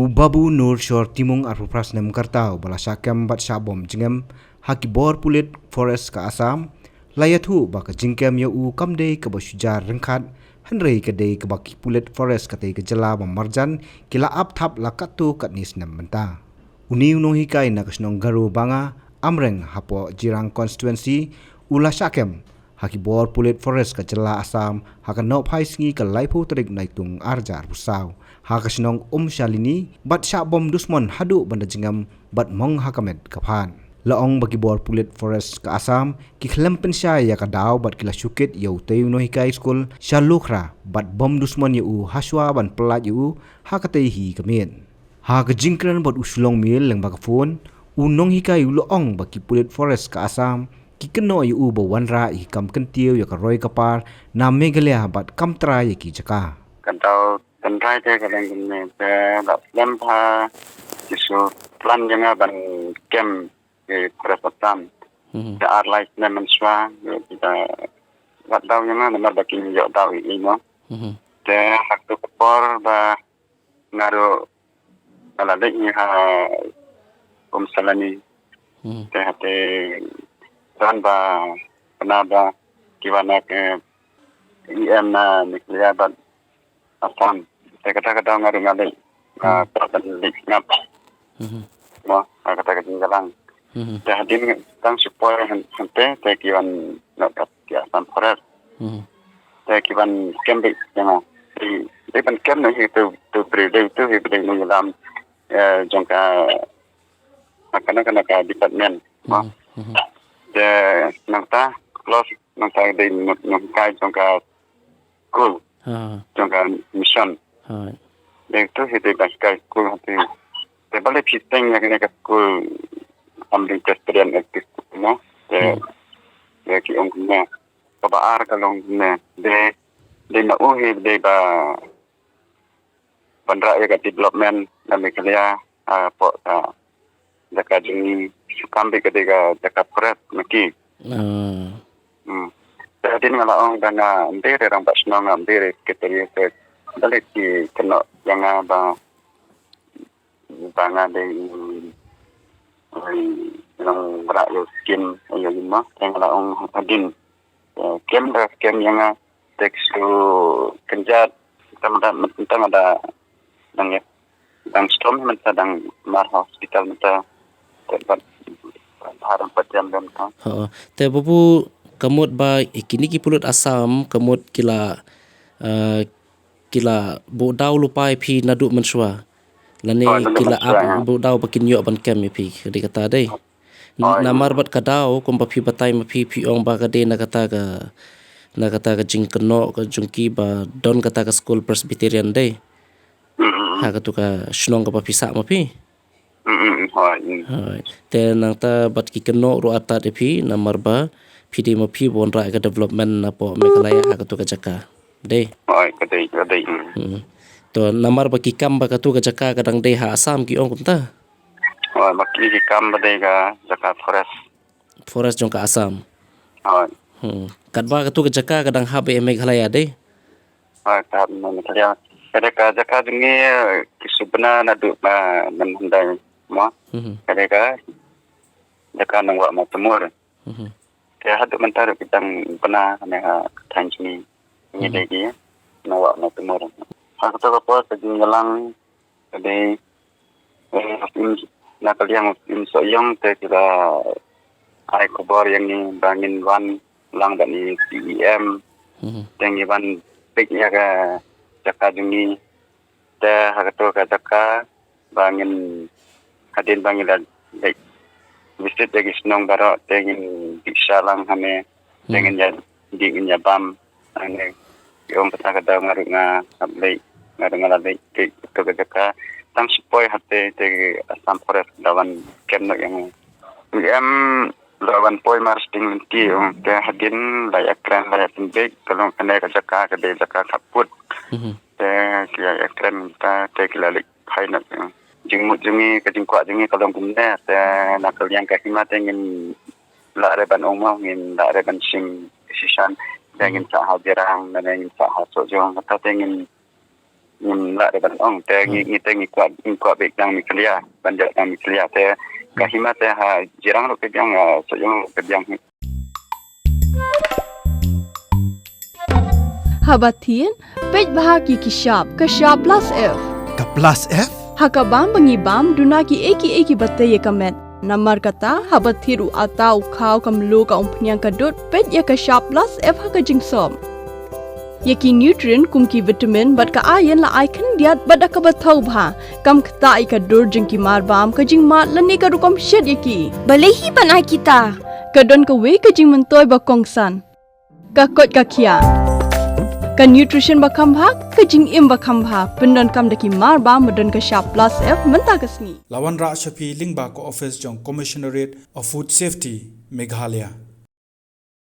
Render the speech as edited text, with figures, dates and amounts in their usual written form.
Babu Nur Shor Timung Arpras Nem Kartau Balasakam Bat Shabom Jingem Hakibor Pulit Forest ka Assam Layathu Baka Jingkem Ya U Kamde Ka Bashujar Rengkat Henrei Kadei Ka Baki Pulit Forest Katei Ka Jela Marjan Kila Ap Thap Lakatu Katnis Nem Menta Uni Unong Hikai Nakasnong Garu Banga Amreng Hapo Jirang Constituency Ula Shakem Hakibor Pulit Forest ka Jela Assam Hakanop Hai Sngi Ka Laipu Terik Naitung Arjar Busau Hakasnong Shalini Bat Shabom Dusmon Hadu Banda Jingam Bat Mong Hakamed Kapan Laong bagi bor Pulit Forest ka Assam ki khlem pensya ya ka daw bat kila syukit yau teu no hikai school shalukra bat bom dusmon yu haswa ban pelat yu hakatei hi kamen ha ka jingkran bat usulong mil leng baka phone unong hikai laong bagi Pulit Forest ka Assam ki keno yu ba wanra hi kam kentiu ya ka roi kapar na megalia bat kamtra ya ki jaka kantau tentrai te kadang ne te bat lempa isu plan janga ban kem ke perapatan ke arlais na menswa kita wat daw yang na bakin yo daw ino te hak tu por ba ngaro ala de ni ha salani te hate dan ba penada kiwana ke na niklia ba Assam te kata ngaro ngale ka peratan ngap mo kata jalan Jadi tang supaya hente tekiwan nak ya Forest. Tekiwan kembali jangan di ban kem nak itu beri itu beri dalam jangka akan department. De nangta close nangta di nangkai jangka school. Jangka mission. De itu baskai school hati. De balik piteng yang nak school ambil kesterian aktif no de ki ongna kabaar kalong de na uhi de ba bandra ya development na mekalya po jaka jini sukambe kadega jaka pret maki jadi ngalaong dana ndere rang basno ngambere keterian ke balik ki kena yang ba banga de yang berakhir skim yang lima yang laong adin kem yang tekstu kenjat tentang ada yang storm mentang mar hospital mentang tempat haram pajam dan te babu kamut ba ikini ki Pulit Assam kamut kila bodau lupai phi nadu menswa lani kila ab bodau bakin yo ban kem phi di kata dei namar bat kadau kom phi batai ma phi ong ba ka de na kata ka jingkeno ka jungki ba don kata ka school Presbyterian dei ha ka tu ka shnong ka phi sa ma phi te nang ta bat ki keno ru ata de phi namar ba phi de ma phi bon ra ka development na po mekalaya ha ka tu ka jaka dei kadai to namar baki kam baka tu ka jaka kadang dei ha Assam ki ong kunta baki kam badai ka jaka forest jong ka Assam kadba ka tu ka jaka kadang ha be Meghalaya dei ka Meghalaya kada ka jaka dingi kisubna na du ma mandai mo kada ka jaka nang wa ma temur ke hadu mentar bidang pernah ne thanjmi ni dei na wa ma temur aku tu apa sejenggalang jadi nak liang soyong te kira ai kubor yang ni bangin wan lang dan ni PEM yang ban piknya ke jaka jungi te aku tu ke jaka bangin hadin bangin dan visit lagi senang barat dengan bisa lang hame dengan ya bam ane yung kata ngarunga ablay ngarunga labay ke jaka tang supaya hati te Assam Forest lawan keno yang lawan poi marsting linti yung te hadin layak keren layak tinggi kalau kena ke jaka kaput te kaya keren ta te kilalik hai nak jungi ke jingkwa jungi kalau guna te nakal yang kahima tengin la reban omah ngin la reban sim sishan ingin sahal jirang dan ingin sahal sojong kata ingin la de ban ong te ngi te ngi kwa be yang mi klia banjak yang mi klia te kahima te ha jirang lo ke yang so yang ke yang Habatin pej bahagi kishap plus F Ka plus F? hakabam bangibam dunaki eki batte ye kamet namar kata habathiru atau khau kamlu ka umpnyang kadut pej ya kishap plus F haka jingsom yaki nutrient kumki vitamin bat ka iron la icon diat bada ka bathau bha kam khta I ka dur jingki marbam ka jingma lani ka rukom shed yaki balehi banai kita kadon ka we ka jing mentoy ba kongsan ka kot ka kia ka nutrition ba khambha ka jing im ba khambha pendon kam daki marba modon ka sharp plus F menta kasni Lawan Ra Shapi Lingba ko office jong Commissionerate of Food Safety Meghalaya.